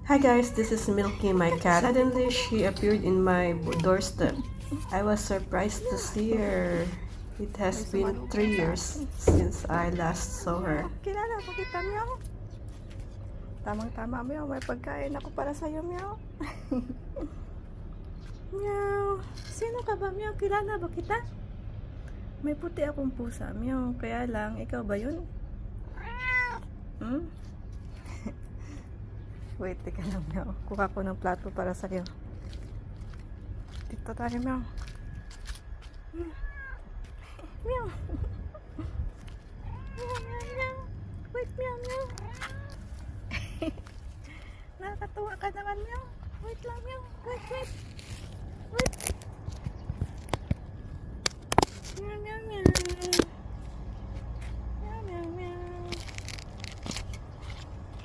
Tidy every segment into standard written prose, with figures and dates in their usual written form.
Hi guys, this is Milky, my cat. Suddenly, she appeared in my doorstep. I was surprised to see her. It has been 3 years since I last saw her. Kilala mo kita, Meow? Tamang-tama, Meow. May pagkain ako para sa'yo, Meow. Meow. Sino ka ba, Meow? Kilala ba kita? May puti akong pusa, Meow. Kaya lang, ikaw ba yun? Hmm? Wait, teka lang, Meow. Kuha ko ng plato para sa'yo. Dito tayo, Meow. Meow. Meow, meow, meow. Wait, meow, meow. Nakakatuwa ka naman, meow. Wait lang, meow. Wait, wait. Wait. Meow, meow, meow. Meow, meow, meow.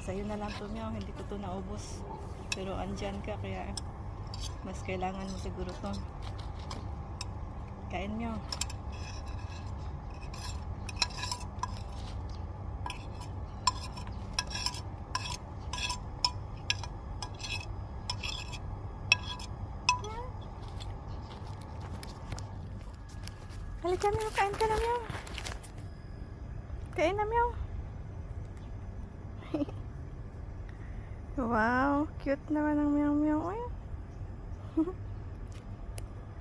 Sa'yo na lang to, meow. Hindi ko to naubos. Pero andyan ka, kaya mas kailangan mo siguro to. Kain, meow. Halika, meow. Kain ka na, meow. Kain na, meow. Wow, cute naman ang meow meow. Ay.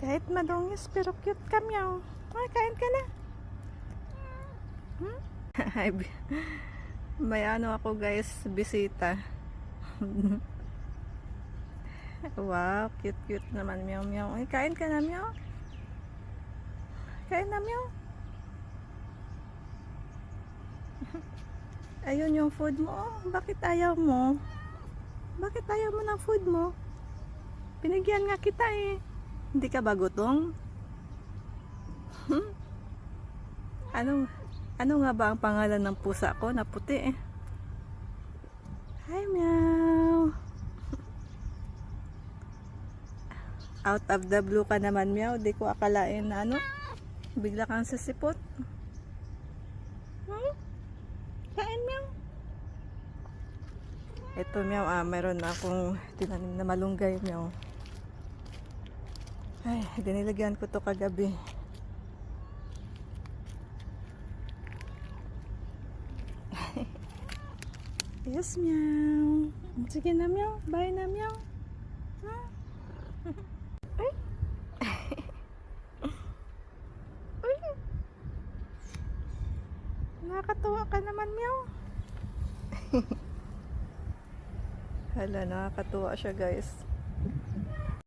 Kahit madungis, pero cute ka, meow. Ay, kain ka na. May ano ako, guys, bisita. Wow, cute naman, meow meow. Ay, kain ka na, meow. Kain na, meow. Ayun yung food mo. Oh, bakit ayaw mo? Bakit ayaw mo ng food mo? Pinagyan nga kita eh. Hindi ka ba gutom? Ano nga ba ang pangalan ng pusa ko na puti eh? Hi, meow. Out of the blue ka naman, meow. Di ko akalain na ano. Bigla kang sisipot. Kain, meow. Ito, meow, meron na akong tinanim na malunggay, meow. Ay, dinilagyan ko to kagabi. Yes, meow. Sige na, meow. Bye na, meow. Ay. Uy. Nakakatuwa ka naman, meow. Hala, nakakatuwa siya, guys.